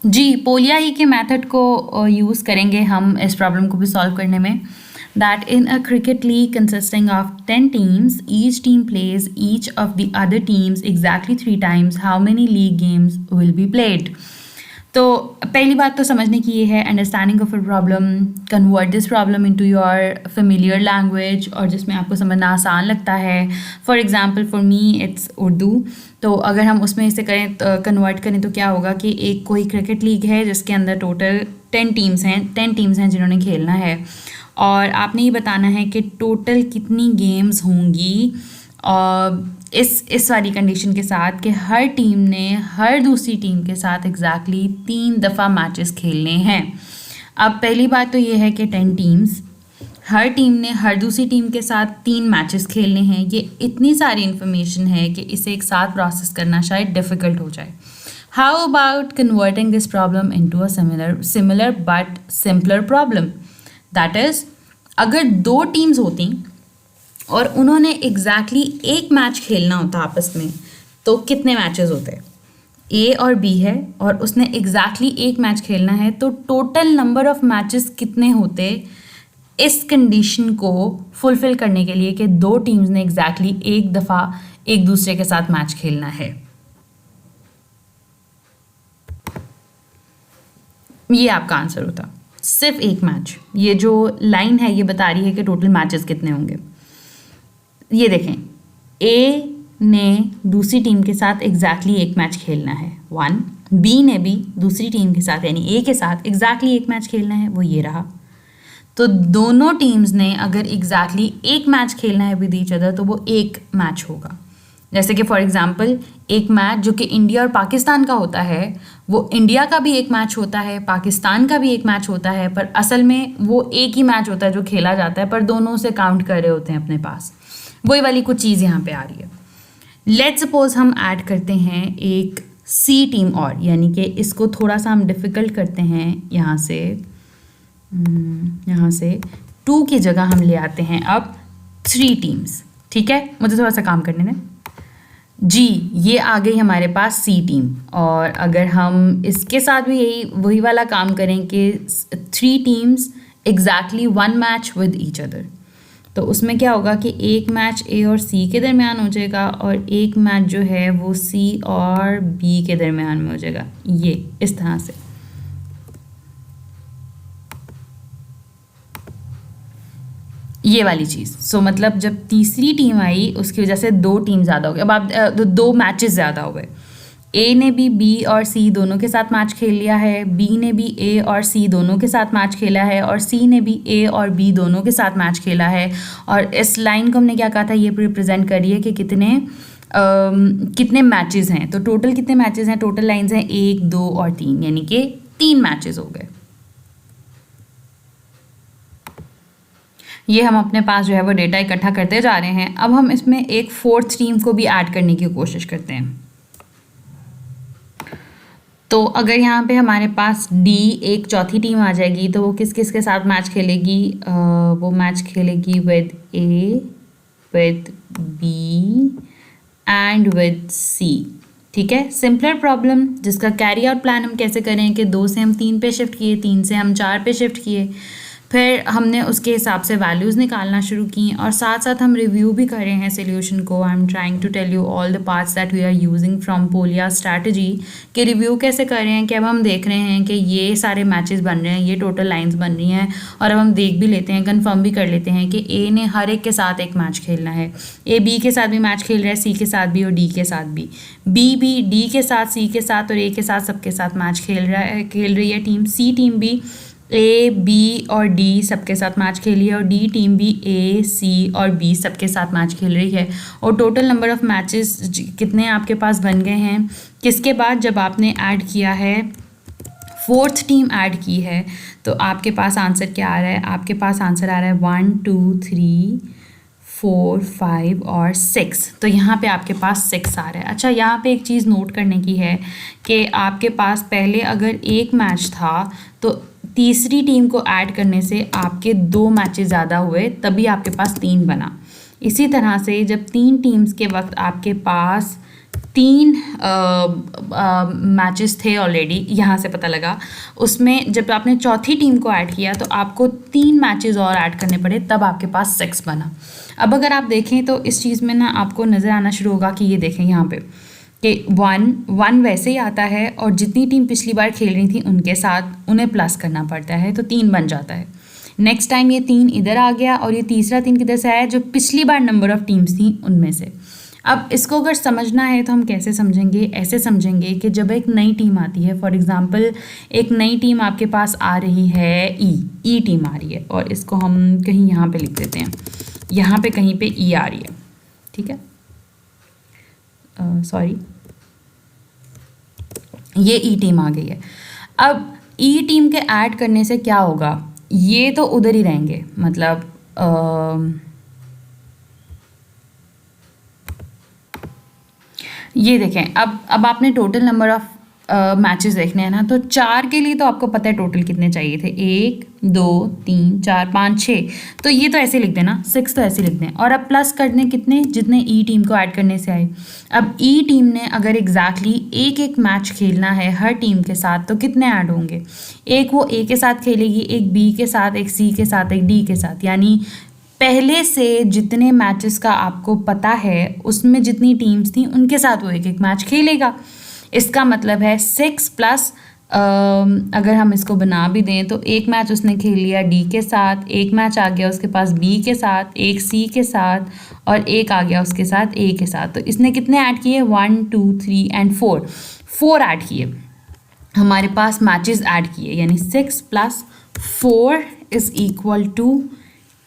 जी, polio ही के method को use करेंगे हम इस प्रॉब्लम को भी सॉल्व करने में। That in a cricket league consisting of 10 teams, each team plays each of the other teams exactly 3 times, how many league games will be played. तो पहली बात तो समझने की ये है, understanding of a problem, convert this problem into your familiar language, और जिसमें आपको समझना आसान लगता है। For example for me it's Urdu. तो अगर हम उसमें इसे करें, कन्वर्ट करें, तो क्या होगा कि एक कोई क्रिकेट लीग है जिसके अंदर टोटल 10 टीम्स हैं जिन्होंने खेलना है, और आपने ये बताना है कि टोटल कितनी गेम्स होंगी इस वाली कंडीशन के साथ कि हर टीम ने हर दूसरी टीम के साथ एग्जैक्टली 3 दफ़ा मैचेस खेलने हैं। अब पहली बात तो ये है कि 10 टीम्स, हर टीम ने हर दूसरी टीम के साथ 3 मैचेस खेलने हैं। ये इतनी सारी इन्फॉर्मेशन है कि इसे एक साथ प्रोसेस करना शायद डिफ़िकल्ट हो जाए। How about converting this problem into a similar but simpler problem. That is, अगर 2 टीम्स होती और उन्होंने एग्जैक्टली एक मैच खेलना होता आपस में, तो कितने मैचेस होते? ए और बी है और उसने एग्जैक्टली एक मैच खेलना है, तो टोटल नंबर ऑफ मैचेस कितने होते इस कंडीशन को फुलफिल करने के लिए कि 2 टीम्स ने एग्जैक्टली एक दफ़ा एक दूसरे के साथ मैच खेलना है। ये आपका आंसर होता, सिर्फ एक मैच। ये जो लाइन है ये बता रही है कि टोटल मैचेस कितने होंगे। ये देखें, ए ने दूसरी टीम के साथ एग्जैक्टली एक मैच खेलना है 1, बी ने भी दूसरी टीम के साथ यानी ए के साथ एग्जैक्टली एक मैच खेलना है, वो ये रहा। तो दोनों टीम्स ने अगर एग्जैक्टली एक मैच खेलना है विद ईच अदर, तो वो एक मैच होगा। जैसे कि फॉर एग्जांपल एक मैच जो कि इंडिया और पाकिस्तान का होता है, वो इंडिया का भी एक मैच होता है, पाकिस्तान का भी एक मैच होता है, पर असल में वो एक ही मैच होता है जो खेला जाता है, पर दोनों से काउंट कर रहे होते हैं अपने पास। वही वाली कुछ चीज़ यहाँ पे आ रही है। लेट्स सपोज हम ऐड करते हैं एक सी टीम और, यानी कि इसको थोड़ा सा हम डिफ़िकल्ट करते हैं। यहाँ से 2 की जगह हम ले आते हैं अब 3 टीम्स। ठीक है, मुझे थोड़ा सा काम करने दें जी। ये आ गई हमारे पास सी टीम, और अगर हम इसके साथ भी वही वाला काम करें कि 3 teams exactly 1 match with each other, तो उसमें क्या होगा कि एक मैच ए और सी के दरमियान हो जाएगा और एक मैच जो है वो सी और बी के दरमियान में हो जाएगा। ये इस तरह से ये वाली चीज़। सो मतलब जब तीसरी टीम आई उसकी वजह से 2 टीम ज़्यादा हो गए। अब आप 2 मैचेस ज़्यादा हो गए। ए ने भी बी और सी दोनों के साथ मैच खेल लिया है, बी ने भी ए और सी दोनों के साथ मैच खेला है, और सी ने भी ए और बी दोनों के साथ मैच खेला है। और इस लाइन को हमने क्या कहा था, ये रिप्रेजेंट करिए कि कितने मैचेस हैं। तो टोटल कितने मैचेस हैं, टोटल लाइंस हैं 1, 2 और 3, यानी कि 3 मैचेस हो गए। ये हम अपने पास जो है वो डेटा इकट्ठा करते जा रहे हैं। अब हम इसमें एक 4th टीम को भी ऐड करने की कोशिश करते हैं। तो अगर यहाँ पे हमारे पास डी एक चौथी टीम आ जाएगी, तो वो किस किस के साथ मैच खेलेगी? वो मैच खेलेगी with A, with B and with C. ठीक है, सिंपलर प्रॉब्लम जिसका कैरी आउट प्लान हम कैसे करें कि 2 से हम 3 पे शिफ्ट किए, 3 से हम 4 पे शिफ्ट किए, फिर हमने उसके हिसाब से वैल्यूज़ निकालना शुरू की, और साथ साथ हम रिव्यू भी कर रहे हैं सोल्यूशन को। I am trying to tell you all the parts that we are using from Polya strategy के रिव्यू कैसे कर रहे हैं कि अब हम देख रहे हैं कि ये सारे मैचेस बन रहे हैं, ये टोटल लाइंस बन रही हैं, और अब हम देख भी लेते हैं, कंफर्म भी कर लेते हैं कि ए ने हर एक के साथ एक मैच खेलना है। ए बी के साथ भी मैच खेल रहा है, सी के साथ भी और डी के साथ भी, बी भी डी के साथ, सी के साथ और ए के साथ सबके साथ मैच खेल रही है टीम। सी टीम भी ए बी और डी सबके साथ मैच खेली है, और डी टीम भी ए सी और बी सबके साथ मैच खेल रही है। और टोटल नंबर ऑफ़ मैचेस कितने आपके पास बन गए हैं? किसके बाद जब आपने ऐड किया है 4th टीम ऐड की है, तो आपके पास आंसर क्या आ रहा है? आपके पास आंसर आ रहा है 1 2 3 4 5 और 6। तो यहाँ पे आपके पास 6 आ रहा है। अच्छा, यहाँ पे एक चीज़ नोट करने की है कि आपके पास पहले अगर एक मैच था, तो तीसरी टीम को ऐड करने से आपके 2 मैचेस ज़्यादा हुए, तभी आपके पास 3 बना। इसी तरह से जब 3 टीम्स के वक्त आपके पास 3 मैचेस थे ऑलरेडी, यहाँ से पता लगा। उसमें जब आपने चौथी टीम को ऐड किया तो आपको 3 मैचेस और ऐड करने पड़े, तब आपके पास 6 बना। अब अगर आप देखें तो इस चीज़ में ना आपको नज़र आना शुरू होगा कि ये देखें यहाँ पे कि 1 वैसे ही आता है और जितनी टीम पिछली बार खेल रही थी उनके साथ उन्हें प्लस करना पड़ता है, तो 3 बन जाता है। नेक्स्ट टाइम ये 3 इधर आ गया और ये तीसरा 3 किधर से आया, जो पिछली बार नंबर ऑफ़ टीम्स थी उनमें से। अब इसको अगर समझना है तो हम कैसे समझेंगे, ऐसे समझेंगे कि जब एक नई टीम आती है, फॉर एग्ज़ाम्पल एक नई टीम आपके पास आ रही है, ई टीम आ रही है, और इसको हम कहीं यहाँ पे लिख देते हैं, यहाँ पे कहीं पे ई आ रही है, ठीक है, सॉरी, ये ई टीम आ गई है। अब ई टीम के ऐड करने से क्या होगा, ये तो उधर ही रहेंगे, मतलब ये देखें, अब आपने टोटल नंबर ऑफ़ मैचेस देखने हैं ना, तो 4 के लिए तो आपको पता है टोटल कितने चाहिए थे, 1 2 3 4 5 6, तो ये तो ऐसे लिख देना, 6 तो ऐसे लिख दें। और अब प्लस करने कितने, जितने ई टीम को ऐड करने से आए। अब ई टीम ने अगर एग्जैक्टली एक मैच खेलना है हर टीम के साथ, तो कितने ऐड होंगे, एक वो ए के साथ खेलेगी, एक बी के साथ, एक सी के साथ, एक डी के साथ, यानी पहले से जितने मैचेस का आपको पता है उसमें जितनी टीम्स थी उनके साथ वो एक मैच खेलेगा। इसका मतलब है 6 प्लस, अगर हम इसको बना भी दें तो एक मैच उसने खेल लिया डी के साथ, एक मैच आ गया उसके पास बी के साथ, एक सी के साथ, और एक आ गया उसके साथ ए के साथ। तो इसने कितने ऐड किए, 1 2 3 एंड 4 ऐड किए, हमारे पास मैचेस ऐड किए, यानी 6 + 4 =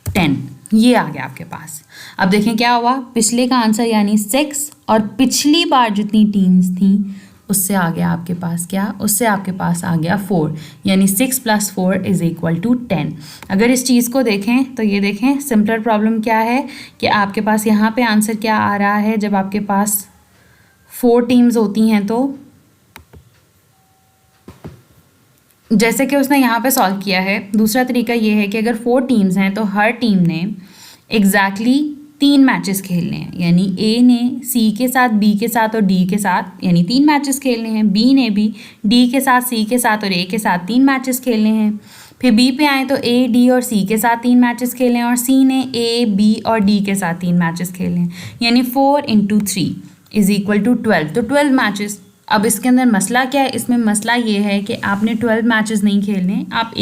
10, ये आ गया आपके पास। अब देखें क्या हुआ, पिछले का आंसर यानी 6 और पिछली बार जितनी टीम्स थी उससे आ गया आपके पास क्या, उससे आपके पास आ गया 4, यानी 6 + 4 = 10। अगर इस चीज़ को देखें तो ये देखें, सिंपलर प्रॉब्लम क्या है कि आपके पास यहाँ पे आंसर क्या आ रहा है, जब आपके पास 4 टीम्स होती हैं तो जैसे कि उसने यहाँ पे सॉल्व किया है। दूसरा तरीका ये है कि अगर 4 टीम्स हैं तो हर टीम ने एग्जैक्टली 3 मैचेस खेलने हैं, यानी ए ने सी के साथ, बी के साथ और डी के साथ, यानी 3 मैचेस खेलने हैं। बी ने भी डी के साथ, सी के साथ और ए के साथ 3 मैचेस खेलने हैं। फिर बी पे आए तो ए, डी और सी के साथ 3 मैचेस खेलने हैं, और सी ने ए, बी और डी के साथ 3 मैचेस खेलने हैं, यानी 4 × 3 = 12, तो 12 मैचेस। अब इसके अंदर मसला क्या है, इसमें मसला ये है कि आपने 12 मैचेस नहीं खेलने, आप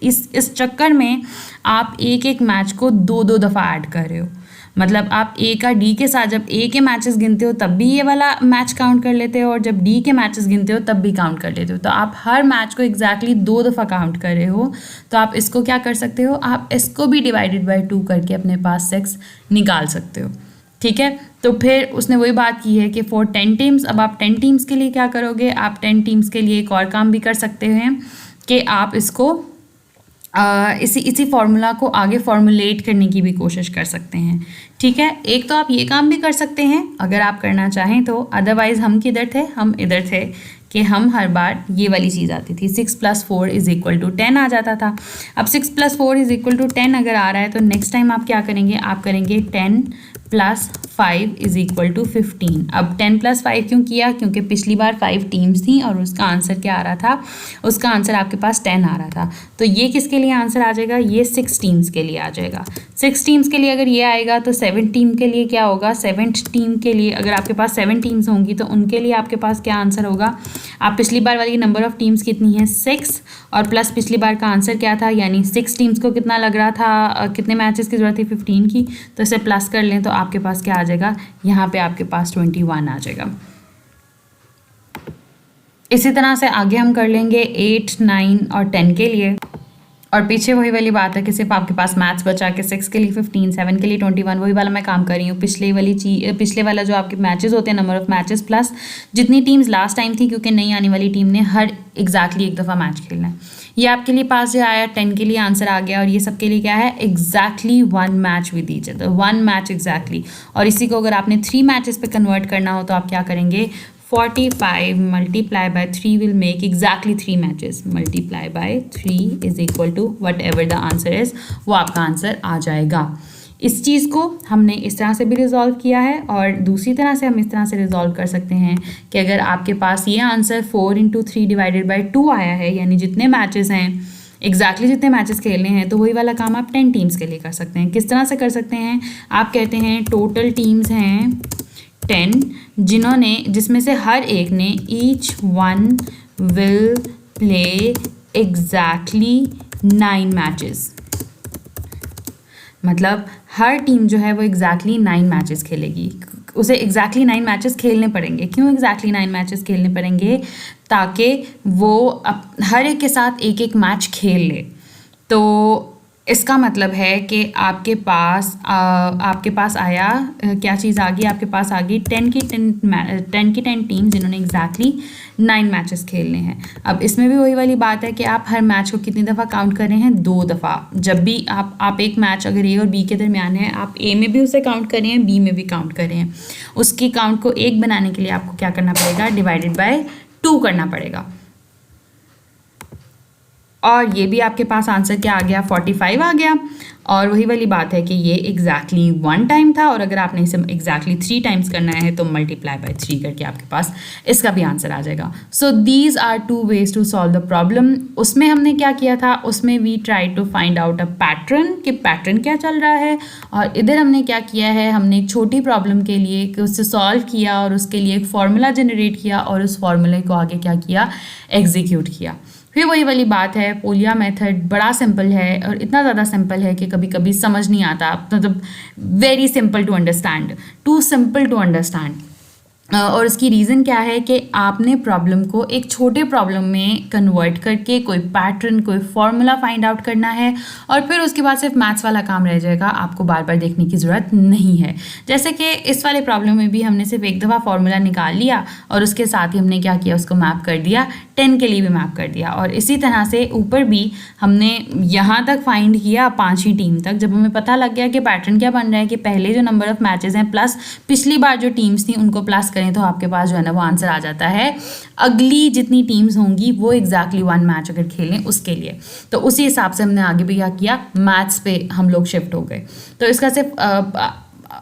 इस चक्कर में आप एक मैच को 2 दफ़ा ऐड कर रहे हो। मतलब आप ए का डी के साथ, जब ए के मैचेस गिनते हो तब भी ये वाला मैच काउंट कर लेते हो, और जब डी के मैचेस गिनते हो तब भी काउंट कर लेते हो। तो आप हर मैच को एग्जैक्टली 2 दफ़ा काउंट कर रहे हो। तो आप इसको क्या कर सकते हो, आप इसको भी /2 करके अपने पास 6 निकाल सकते हो, ठीक है। तो फिर उसने वही बात की है कि फॉर 10 टीम्स, अब आप 10 टीम्स के लिए क्या करोगे, आप 10 टीम्स के लिए एक और काम भी कर सकते हैं कि आप इसको इसी फार्मूला को आगे फॉर्मुलेट करने की भी कोशिश कर सकते हैं, ठीक है। एक तो आप ये काम भी कर सकते हैं अगर आप करना चाहें तो, अदरवाइज़ हम किधर थे, हम इधर थे कि हम हर बार ये वाली चीज़ आती थी, 6 + 4 = 10 आ जाता था। अब 6 + 4 = 10 अगर आ रहा है तो नेक्स्ट टाइम आप क्या करेंगे, आप करेंगे 10 + 5 = 15। अब 10 + 5 क्यों किया, क्योंकि पिछली बार 5 टीम्स थी और उसका आंसर क्या आ रहा था, उसका आंसर आपके पास 10 आ रहा था। तो ये किसके लिए आंसर आ जाएगा, ये 6 टीम्स के लिए आ जाएगा। 6 टीम्स के लिए अगर ये आएगा तो 7 टीम के लिए क्या होगा, 7 टीम के लिए अगर आपके पास 7 टीम्स होंगी तो उनके लिए आपके पास क्या आंसर होगा, आप पिछली बार वाली नंबर ऑफ़ टीम्स कितनी है 6, और प्लस पिछली बार का आंसर क्या था, यानी 6 टीम्स को कितना लग रहा था, कितने मैचेस की ज़रूरत थी 15 की, तो इसे प्लस कर लें तो आपके पास क्या आ जाएगा, यहाँ पे आपके पास 21 आ जाएगा। इसी तरह से आगे हम कर लेंगे 8, 9 और 10 के लिए, और पीछे वही वाली बात है कि सिर्फ आपके पास मैथ्स बचा के 6 के लिए 15, 7 के लिए 21, वही वाला मैं काम कर रही हूँ। पिछले वाला जो आपके मैचेस होते हैं, नंबर ऑफ़ मैचेस प्लस जितनी टीम्स लास्ट टाइम थी, क्योंकि नई आने वाली टीम ने हर एग्जैक्टली एक दफ़ा मैच खेलना है। ये आपके लिए पास जो आया, 10 के लिए आंसर आ गया, और ये सब के लिए क्या है, exactly 1 match with each other, 1 match exactly. और इसी को अगर आपने 3 मैचेस पे कन्वर्ट करना हो तो आप क्या करेंगे, 45 × 3 will make exactly 3 matches, multiply by 3 = whatever the answer is, वो आपका आंसर आ जाएगा। इस चीज़ को हमने इस तरह से भी रिजॉल्व किया है, और दूसरी तरह से हम इस तरह से रिजॉल्व कर सकते हैं कि अगर आपके पास ये आंसर 4 × 3 / 2 आया है, यानी जितने मैचेस हैं एग्जैक्टली जितने मैचेस खेलने हैं, तो वही वाला काम आप 10 टीम्स के लिए कर सकते हैं। किस तरह से कर सकते हैं? आप कहते हैं टोटल टीम्स हैं 10, जिसमें से हर एक ने each one will play exactly 9 matches. मतलब हर टीम जो है वो एग्जैक्टली 9 मैचेस खेलेगी। उसे एग्जैक्टली 9 मैचेस खेलने पड़ेंगे। क्यों एग्जैक्टली 9 मैचेस खेलने पड़ेंगे? ताकि वो हर एक के साथ एक एक मैच खेल ले। तो इसका मतलब है कि आपके पास आया क्या चीज़ आ गई? आपके पास आ गई 10 की 10 टीम जिन्होंने एग्जैक्टली 9 मैचेस खेलने हैं। अब इसमें भी वही वाली बात है कि आप हर मैच को कितनी दफ़ा काउंट कर रहे हैं? 2 दफ़ा। जब भी आप एक मैच अगर ए और बी के दरमियान है, आप ए में भी उसे काउंट कर रहे हैं, बी में भी काउंट कर रहे हैं, उसकी काउंट को 1 बनाने के लिए आपको क्या करना पड़ेगा? /2 करना पड़ेगा। और ये भी आपके पास आंसर क्या आ गया? 45 आ गया। और वही वाली बात है कि ये एग्जैक्टली 1 टाइम था, और अगर आपने इसे एग्जैक्टली 3 टाइम्स करना है तो मल्टीप्लाई बाय 3 करके आपके पास इसका भी आंसर आ जाएगा। So these are 2 ways to solve the problem. उसमें हमने क्या किया था? उसमें we try to find out a pattern, कि पैटर्न क्या चल रहा है। और इधर हमने क्या किया है? हमने एक छोटी प्रॉब्लम के लिए कि उससे सॉल्व किया और उसके लिए एक फार्मूला जनरेट किया, और उस फार्मूले को आगे क्या किया? एग्जीक्यूट किया। फिर वही वाली बात है, पोलिया मेथड बड़ा सिंपल है, और इतना ज़्यादा सिंपल है कि कभी कभी समझ नहीं आता। मतलब very simple to understand, too simple to understand. और इसकी रीज़न क्या है कि आपने प्रॉब्लम को एक छोटे प्रॉब्लम में कन्वर्ट करके कोई पैटर्न, कोई फार्मूला फाइंड आउट करना है, और फिर उसके बाद सिर्फ मैथ्स वाला काम रह जाएगा। आपको बार बार देखने की ज़रूरत नहीं है। जैसे कि इस वाले प्रॉब्लम में भी हमने सिर्फ एक दफ़ा फार्मूला निकाल लिया, और उसके साथ ही हमने क्या किया? उसको मैप कर दिया, 10 के लिए भी मैप कर दिया। और इसी तरह से ऊपर भी हमने यहाँ तक फाइंड किया 5वीं टीम तक। जब हमें पता लग गया कि पैटर्न क्या बन रहा है कि पहले जो नंबर ऑफ़ मैचेस हैं प्लस पिछली बार जो टीम्स थी उनको प्लस करें, तो आपके पास जो है ना वो आंसर आ जाता है अगली जितनी टीम्स होंगी वो एग्जैक्टली 1 मैच अगर खेलें उसके लिए। तो उसी हिसाब से हमने आगे भी क्या किया? मैथ्स पे हम लोग शिफ्ट हो गए। तो इसका सिर्फ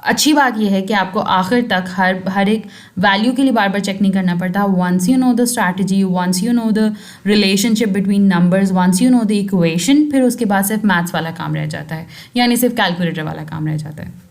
अच्छी बात यह है कि आपको आखिर तक हर एक वैल्यू के लिए बार बार चेक नहीं करना पड़ता। Once you know the strategy, once you know the relationship between numbers, once you know the equation, फिर उसके बाद सिर्फ मैथ्स वाला काम रह जाता है, यानी सिर्फ कैलकुलेटर वाला काम रह जाता है।